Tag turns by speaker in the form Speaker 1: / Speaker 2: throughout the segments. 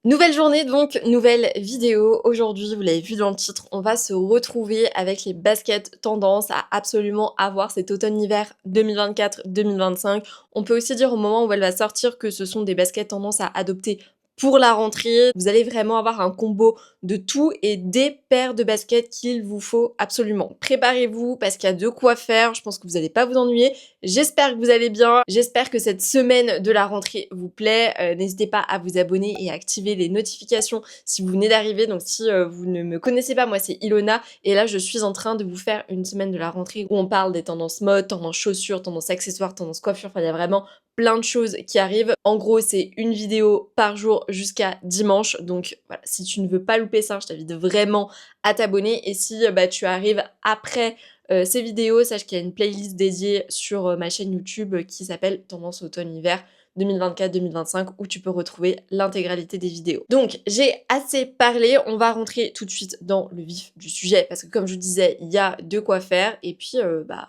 Speaker 1: Nouvelle journée donc, nouvelle vidéo. Aujourd'hui, vous l'avez vu dans le titre, on va se retrouver avec les baskets tendance à absolument avoir cet automne-hiver 2024-2025. On peut aussi dire au moment où elle va sortir que ce sont des baskets tendance à adopter pour la rentrée. Vous allez vraiment avoir un combo de tout et des paires de baskets qu'il vous faut absolument. Préparez-vous parce qu'il y a de quoi faire, je pense que vous n'allez pas vous ennuyer. J'espère que vous allez bien, j'espère que cette semaine de la rentrée vous plaît. N'hésitez pas à vous abonner et à activer les notifications si vous venez d'arriver. Donc si vous ne me connaissez pas, moi c'est Ilona et là je suis en train de vous faire une semaine de la rentrée où on parle des tendances mode, tendances chaussures, tendances accessoires, tendances coiffure, enfin il y a vraiment plein de choses qui arrivent. En gros, c'est une vidéo par jour jusqu'à dimanche. Donc voilà, si tu ne veux pas louper ça, je t'invite vraiment à t'abonner. Et si tu arrives après ces vidéos, sache qu'il y a une playlist dédiée sur ma chaîne YouTube qui s'appelle Tendance automne-hiver 2024-2025 où tu peux retrouver l'intégralité des vidéos. Donc j'ai assez parlé, on va rentrer tout de suite dans le vif du sujet parce que comme je vous disais, il y a de quoi faire et puis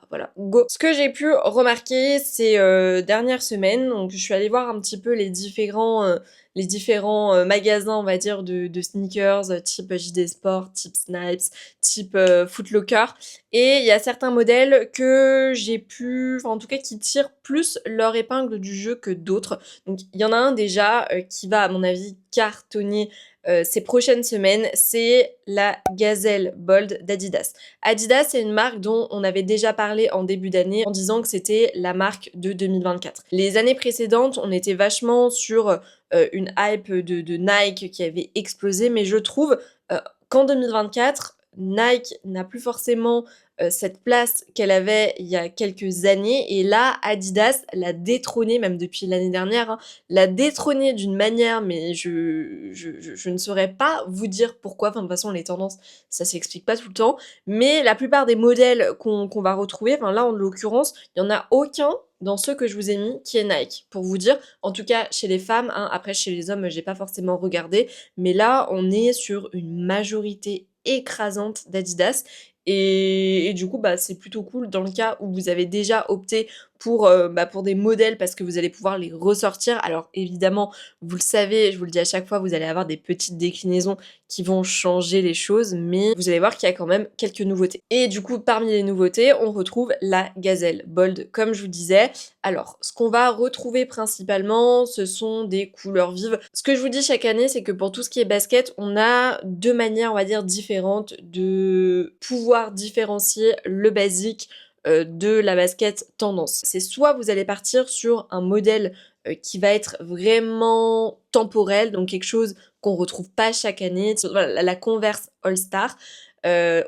Speaker 1: voilà, go. Ce que j'ai pu remarquer ces dernières semaines, donc je suis allée voir un petit peu les différents magasins, on va dire, de sneakers, type JD Sport, type Snipes, type Foot Locker. Et il y a certains modèles que j'ai pu, enfin en tout cas qui tirent plus leur épingle du jeu que d'autres. Donc il y en a un déjà qui va à mon avis cartonner ces prochaines semaines, c'est la Gazelle Bold d'Adidas. Adidas, c'est une marque dont on avait déjà parlé en début d'année en disant que c'était la marque de 2024. Les années précédentes, on était vachement sur une hype de Nike qui avait explosé, mais je trouve qu'en 2024, Nike n'a plus forcément cette place qu'elle avait il y a quelques années et là Adidas l'a détrônée même depuis l'année dernière, hein, l'a détrônée d'une manière mais je ne saurais pas vous dire pourquoi, enfin de toute façon les tendances ça s'explique pas tout le temps, mais la plupart des modèles qu'on va retrouver, enfin là en l'occurrence il y en a aucun dans ceux que je vous ai mis qui est Nike, pour vous dire, en tout cas chez les femmes, hein, après chez les hommes j'ai pas forcément regardé, mais là on est sur une majorité écrasante d'Adidas et du coup c'est plutôt cool dans le cas où vous avez déjà opté pour des modèles parce que vous allez pouvoir les ressortir. Alors évidemment, vous le savez, je vous le dis à chaque fois, vous allez avoir des petites déclinaisons qui vont changer les choses, mais vous allez voir qu'il y a quand même quelques nouveautés. Et du coup, parmi les nouveautés, on retrouve la Gazelle Bold, comme je vous disais. Alors, ce qu'on va retrouver principalement, ce sont des couleurs vives. Ce que je vous dis chaque année, c'est que pour tout ce qui est basket, on a deux manières, on va dire, différentes de pouvoir différencier le basique de la basket tendance. C'est soit vous allez partir sur un modèle qui va être vraiment temporel, donc quelque chose qu'on retrouve pas chaque année, voilà, la Converse All-Star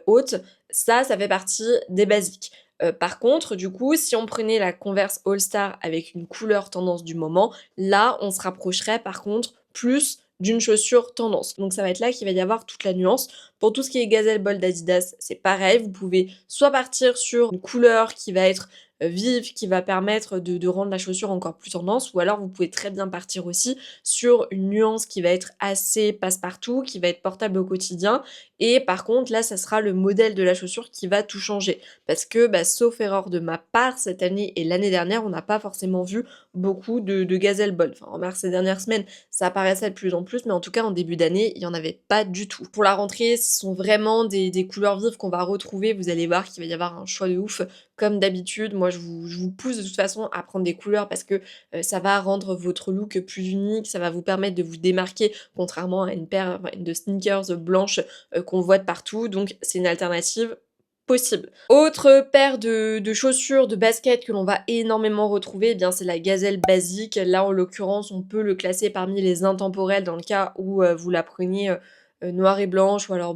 Speaker 1: haute, ça fait partie des basiques. Par contre, du coup, si on prenait la Converse All-Star avec une couleur tendance du moment, là, on se rapprocherait par contre plus d'une chaussure tendance. Donc ça va être là qu'il va y avoir toute la nuance. Pour tout ce qui est Gazelle Bold d'Adidas, c'est pareil. Vous pouvez soit partir sur une couleur qui va être vive, qui va permettre de rendre la chaussure encore plus tendance, ou alors vous pouvez très bien partir aussi sur une nuance qui va être assez passe-partout, qui va être portable au quotidien. Et par contre, là, ça sera le modèle de la chaussure qui va tout changer. Parce que, sauf erreur de ma part, cette année et l'année dernière, on n'a pas forcément vu beaucoup de Gazelle Bold. Enfin, remarque, ces dernières semaines, ça apparaissait de plus en plus, mais en tout cas, en début d'année, il n'y en avait pas du tout. Pour la rentrée, ce sont vraiment des couleurs vives qu'on va retrouver. Vous allez voir qu'il va y avoir un choix de ouf. Comme d'habitude, moi, je vous pousse de toute façon à prendre des couleurs parce que ça va rendre votre look plus unique, ça va vous permettre de vous démarquer, contrairement à une paire de sneakers blanches qu'on voit de partout. Donc, c'est une alternative possible. Autre paire de chaussures, de baskets que l'on va énormément retrouver, eh bien c'est la Gazelle basique. Là, en l'occurrence, on peut le classer parmi les intemporels dans le cas où vous la preniez noire et blanche, ou alors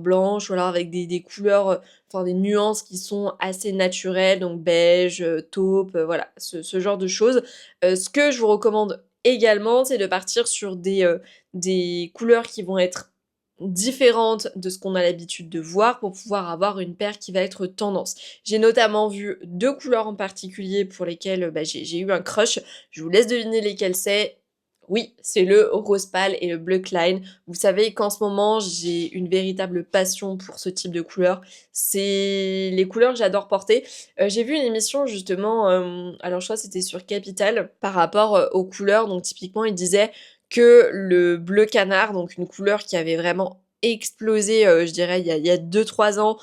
Speaker 1: avec des couleurs, enfin des nuances qui sont assez naturelles, donc beige, taupe, voilà, ce genre de choses. Ce que je vous recommande également, c'est de partir sur des couleurs qui vont être différentes de ce qu'on a l'habitude de voir pour pouvoir avoir une paire qui va être tendance. J'ai notamment vu deux couleurs en particulier pour lesquelles j'ai eu un crush. Je vous laisse deviner lesquelles c'est. Oui, c'est le rose pâle et le bleu Klein. Vous savez qu'en ce moment, j'ai une véritable passion pour ce type de couleurs. C'est les couleurs que j'adore porter. J'ai vu une émission justement, alors je crois que c'était sur Capital, par rapport aux couleurs. Donc typiquement, il disait que le bleu canard, donc une couleur qui avait vraiment explosé, je dirais il y a 2-3 ans.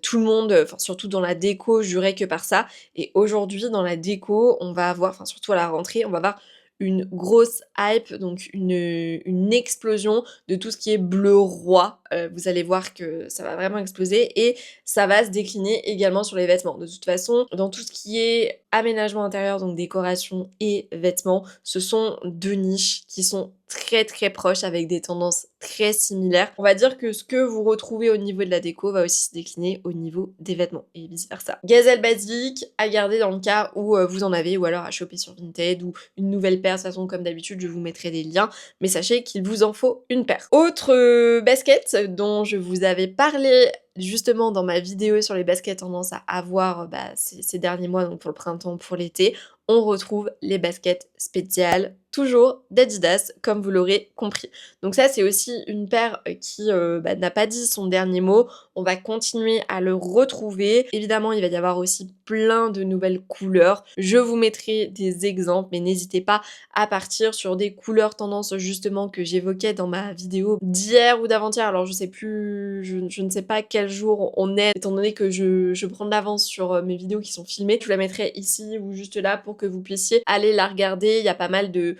Speaker 1: Tout le monde, enfin surtout dans la déco, jurait que par ça et aujourd'hui dans la déco, on va avoir, enfin surtout à la rentrée, on va avoir une grosse hype, donc une explosion de tout ce qui est bleu roi. Vous allez voir que ça va vraiment exploser et ça va se décliner également sur les vêtements. De toute façon, dans tout ce qui est aménagement intérieur, donc décoration et vêtements, ce sont 2 niches qui sont très très proches avec des tendances très similaires. On va dire que ce que vous retrouvez au niveau de la déco va aussi se décliner au niveau des vêtements et vice versa. Gazelle basique à garder dans le cas où vous en avez ou alors à choper sur Vinted ou une nouvelle paire. De toute façon, comme d'habitude, je vous mettrai des liens, mais sachez qu'il vous en faut une paire. Autre basket dont je vous avais parlé justement dans ma vidéo sur les baskets tendance à avoir ces derniers mois, donc pour le printemps, pour l'été, on retrouve les baskets spéciales, toujours d'Adidas, comme vous l'aurez compris. Donc ça, c'est aussi une paire qui n'a pas dit son dernier mot. On va continuer à le retrouver. Évidemment, il va y avoir aussi plein de nouvelles couleurs. Je vous mettrai des exemples, mais n'hésitez pas à partir sur des couleurs tendances justement que j'évoquais dans ma vidéo d'hier ou d'avant-hier. Alors je sais plus, je ne sais pas quel jour on est, étant donné que je prends de l'avance sur mes vidéos qui sont filmées. Je vous la mettrai ici ou juste là pour que vous puissiez aller la regarder. Il y a pas mal de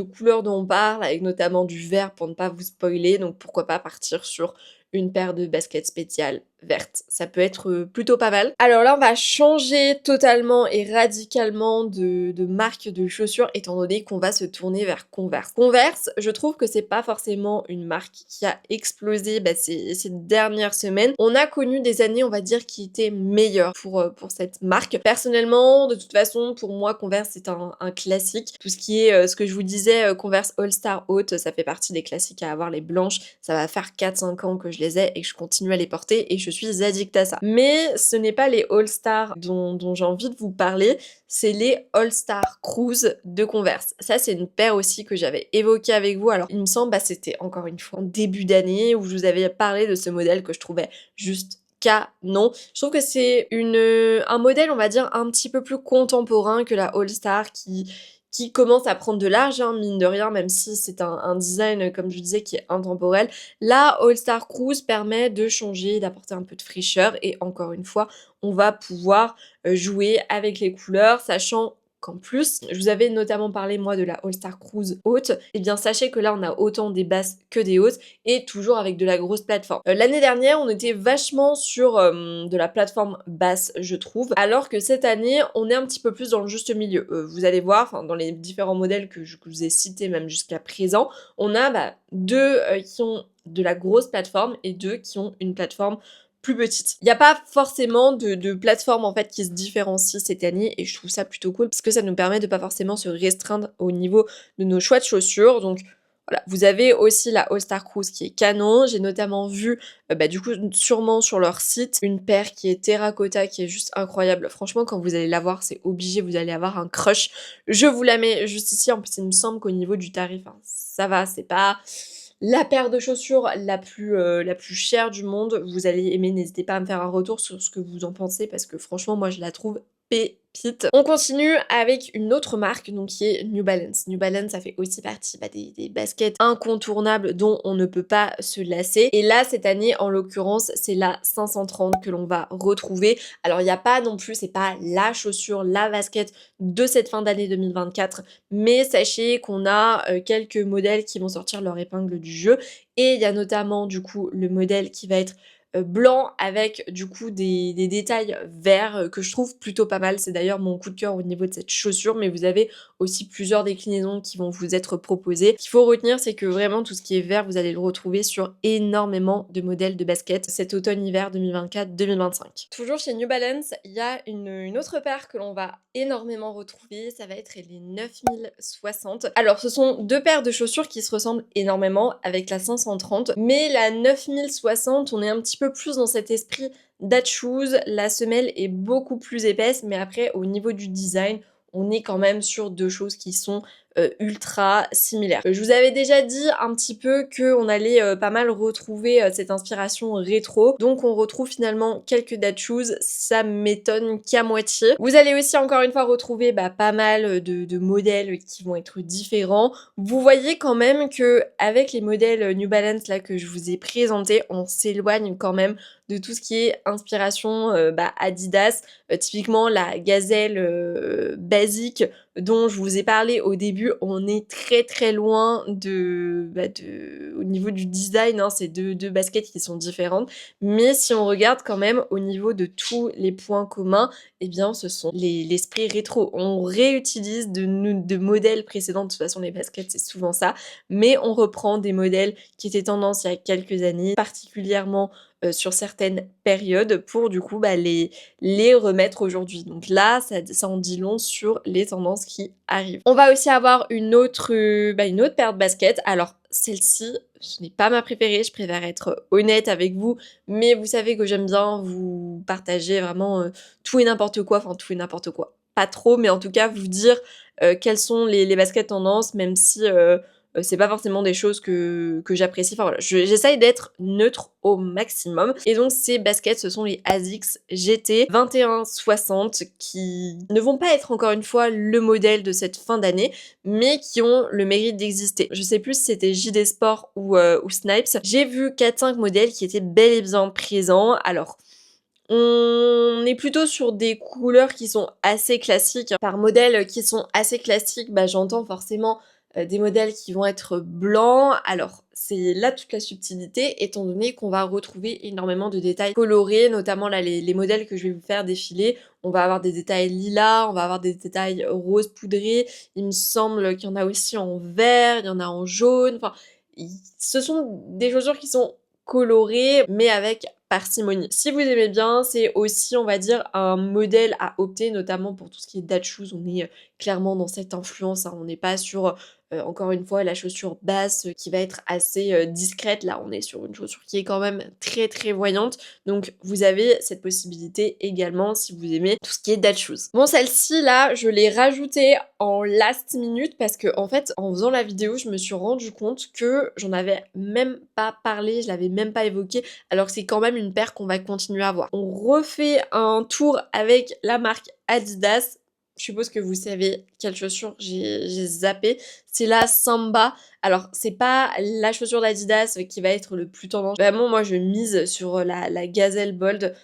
Speaker 1: couleurs dont on parle, avec notamment du vert pour ne pas vous spoiler, donc pourquoi pas partir sur une paire de baskets spéciales vertes. Ça peut être plutôt pas mal. Alors là, on va changer totalement et radicalement de marque de chaussures, étant donné qu'on va se tourner vers Converse. Converse, je trouve que c'est pas forcément une marque qui a explosé ces dernières semaines. On a connu des années, on va dire, qui étaient meilleures pour cette marque. Personnellement, de toute façon, pour moi, Converse, c'est un classique. Tout ce qui est, ce que je vous disais, Converse All-Star Haute, ça fait partie des classiques à avoir, les blanches. Ça va faire 4-5 ans que je les ai et que je continue à les porter et je suis addict à ça. Mais ce n'est pas les All-Star dont j'ai envie de vous parler, c'est les All-Star Cruise de Converse. Ça, c'est une paire aussi que j'avais évoquée avec vous. Alors, il me semble, c'était encore une fois en début d'année où je vous avais parlé de ce modèle que je trouvais juste canon. Je trouve que c'est un modèle, on va dire, un petit peu plus contemporain que la All-Star qui commence à prendre de l'âge, hein, mine de rien, même si c'est un design, comme je disais, qui est intemporel. La All-Star Cruise permet de changer, d'apporter un peu de fraîcheur et encore une fois, on va pouvoir jouer avec les couleurs, sachant qu'en plus, je vous avais notamment parlé moi de la All-Star Cruise haute, et bien sachez que là on a autant des basses que des hautes et toujours avec de la grosse plateforme. L'année dernière on était vachement sur de la plateforme basse je trouve, alors que cette année on est un petit peu plus dans le juste milieu. Vous allez voir, dans les différents modèles que je vous ai cités même jusqu'à présent, on a deux qui ont de la grosse plateforme et deux qui ont une plateforme plus petite. Il n'y a pas forcément de plateforme en fait qui se différencie cette année et je trouve ça plutôt cool parce que ça nous permet de pas forcément se restreindre au niveau de nos choix de chaussures. Donc voilà, vous avez aussi la All-Star Cruise qui est canon. J'ai notamment vu, du coup, sûrement sur leur site, une paire qui est terracotta, qui est juste incroyable. Franchement, quand vous allez la voir, c'est obligé, vous allez avoir un crush. Je vous la mets juste ici. En plus, il me semble qu'au niveau du tarif, hein, ça va, c'est pas la paire de chaussures la plus chère du monde. Vous allez aimer, n'hésitez pas à me faire un retour sur ce que vous en pensez parce que franchement, moi, je la trouve pépite. On continue avec une autre marque donc qui est New Balance. New Balance ça fait aussi partie des baskets incontournables dont on ne peut pas se lasser. Et là cette année en l'occurrence c'est la 530 que l'on va retrouver. Alors il n'y a pas non plus, c'est pas la chaussure, la basket de cette fin d'année 2024, mais sachez qu'on a quelques modèles qui vont sortir leur épingle du jeu et il y a notamment du coup le modèle qui va être blanc avec du coup des détails verts que je trouve plutôt pas mal. C'est d'ailleurs mon coup de cœur au niveau de cette chaussure, mais vous avez aussi plusieurs déclinaisons qui vont vous être proposées. Ce qu'il faut retenir, c'est que vraiment tout ce qui est vert, vous allez le retrouver sur énormément de modèles de baskets cet automne-hiver 2024-2025. Toujours chez New Balance, il y a une autre paire que l'on va énormément retrouver, ça va être les 9060. Alors ce sont deux paires de chaussures qui se ressemblent énormément avec la 530, mais la 9060, on est un petit peu plus dans cet esprit dad shoes, la semelle est beaucoup plus épaisse, mais après au niveau du design, on est quand même sur deux choses qui sont ultra similaires. Je vous avais déjà dit un petit peu qu'on allait pas mal retrouver cette inspiration rétro, donc on retrouve finalement quelques dad shoes, ça m'étonne qu'à moitié. Vous allez aussi encore une fois retrouver pas mal de modèles qui vont être différents. Vous voyez quand même que avec les modèles New Balance là que je vous ai présentés, on s'éloigne quand même de tout ce qui est inspiration Adidas, typiquement la gazelle basique dont je vous ai parlé au début, on est très très loin au niveau du design, hein, c'est deux baskets qui sont différentes, mais si on regarde quand même au niveau de tous les points communs, eh bien ce sont l'esprit rétro. On réutilise de modèles précédents, de toute façon les baskets c'est souvent ça, mais on reprend des modèles qui étaient tendance il y a quelques années, particulièrement sur certaines périodes pour du coup les remettre aujourd'hui. Donc là, ça en dit long sur les tendances qui arrivent. On va aussi avoir une autre paire de baskets. Alors celle-ci, ce n'est pas ma préférée, je préfère être honnête avec vous, mais vous savez que j'aime bien vous partager vraiment tout et n'importe quoi, enfin tout et n'importe quoi. Pas trop, mais en tout cas vous dire quelles sont les baskets tendances, même si c'est pas forcément des choses que j'apprécie. Enfin voilà, j'essaye d'être neutre au maximum. Et donc ces baskets, ce sont les ASICS GT 2160 qui ne vont pas être encore une fois le modèle de cette fin d'année, mais qui ont le mérite d'exister. Je sais plus si c'était JD Sport ou Snipes. J'ai vu 4-5 modèles qui étaient bel et bien présents. Alors, on est plutôt sur des couleurs qui sont assez classiques. Par modèles qui sont assez classiques, j'entends forcément des modèles qui vont être blancs. Alors, c'est là toute la subtilité, étant donné qu'on va retrouver énormément de détails colorés, notamment là les modèles que je vais vous faire défiler. On va avoir des détails lilas, on va avoir des détails rose poudré. Il me semble qu'il y en a aussi en vert, il y en a en jaune. Enfin, ce sont des chaussures qui sont colorées, mais avec parcimonie. Si vous aimez bien, c'est aussi, on va dire, un modèle à opter, notamment pour tout ce qui est dad shoes. On est clairement dans cette influence, hein. On n'est pas sur, encore une fois, la chaussure basse qui va être assez discrète. Là, on est sur une chaussure qui est quand même très très voyante. Donc, vous avez cette possibilité également si vous aimez tout ce qui est dad shoes. Bon, celle-ci, là, je l'ai rajoutée en last minute parce que, en fait, en faisant la vidéo, je me suis rendu compte que j'en avais même pas parlé, je l'avais même pas évoqué, alors que c'est quand même une paire qu'on va continuer à voir. On refait un tour avec la marque Adidas. Je suppose que vous savez quelle chaussure j'ai zappé. C'est la Samba. Alors, c'est pas la chaussure d'Adidas qui va être le plus tendance. Vraiment, moi, je mise sur la Gazelle Bold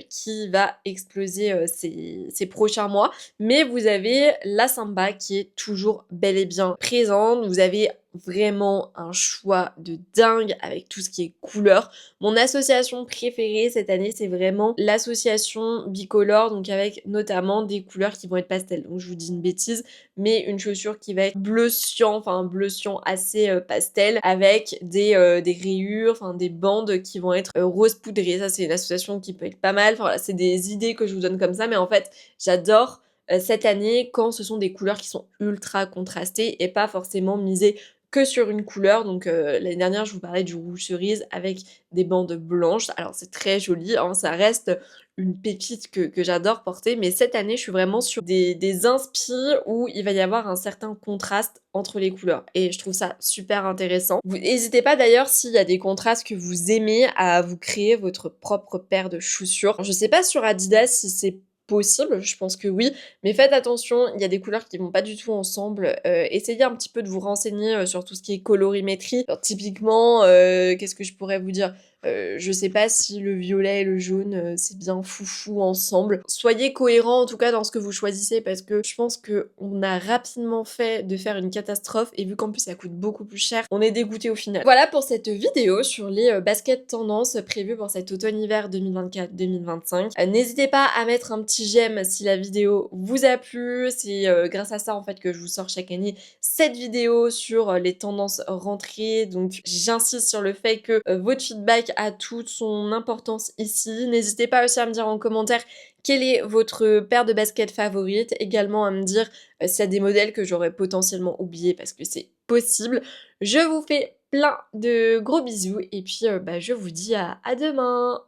Speaker 1: qui va exploser ces prochains mois. Mais vous avez la Samba qui est toujours bel et bien présente. Vous avez vraiment un choix de dingue avec tout ce qui est couleur. Mon association préférée cette année, c'est vraiment l'association bicolore, donc avec notamment des couleurs qui vont être pastel. Donc je vous dis une bêtise, mais une chaussure qui va être bleu cyan, enfin un bleu cyan assez pastel, avec des rayures, enfin des bandes qui vont être rose poudré. Ça, c'est une association qui peut être pas mal. Enfin voilà, c'est des idées que je vous donne comme ça, mais en fait, j'adore cette année quand ce sont des couleurs qui sont ultra contrastées et pas forcément misées que sur une couleur. Donc l'année dernière, je vous parlais du rouge cerise avec des bandes blanches. Alors c'est très joli, hein, ça reste une pépite que j'adore porter, mais cette année, je suis vraiment sur des inspi où il va y avoir un certain contraste entre les couleurs. Et je trouve ça super intéressant. Vous n'hésitez pas d'ailleurs, s'il y a des contrastes que vous aimez, à vous créer votre propre paire de chaussures. Je sais pas sur Adidas si c'est possible, je pense que oui, mais faites attention, il y a des couleurs qui vont pas du tout ensemble. Essayez un petit peu de vous renseigner sur tout ce qui est colorimétrie. Alors, typiquement, qu'est-ce que je pourrais vous dire? Je sais pas si le violet et le jaune c'est bien foufou ensemble. Soyez cohérents en tout cas dans ce que vous choisissez, parce que je pense que on a rapidement fait de faire une catastrophe, et vu qu'en plus ça coûte beaucoup plus cher, on est dégoûté au final. Voilà pour cette vidéo sur les baskets tendances prévues pour cet automne-hiver 2024-2025. N'hésitez pas à mettre un petit j'aime si la vidéo vous a plu. C'est grâce à ça en fait que je vous sors chaque année cette vidéo sur les tendances rentrées. Donc j'insiste sur le fait que votre feedback a toute son importance ici. N'hésitez pas aussi à me dire en commentaire quelle est votre paire de baskets favorite. Également à me dire s'il y a des modèles que j'aurais potentiellement oubliés, parce que c'est possible. Je vous fais plein de gros bisous et puis je vous dis à demain.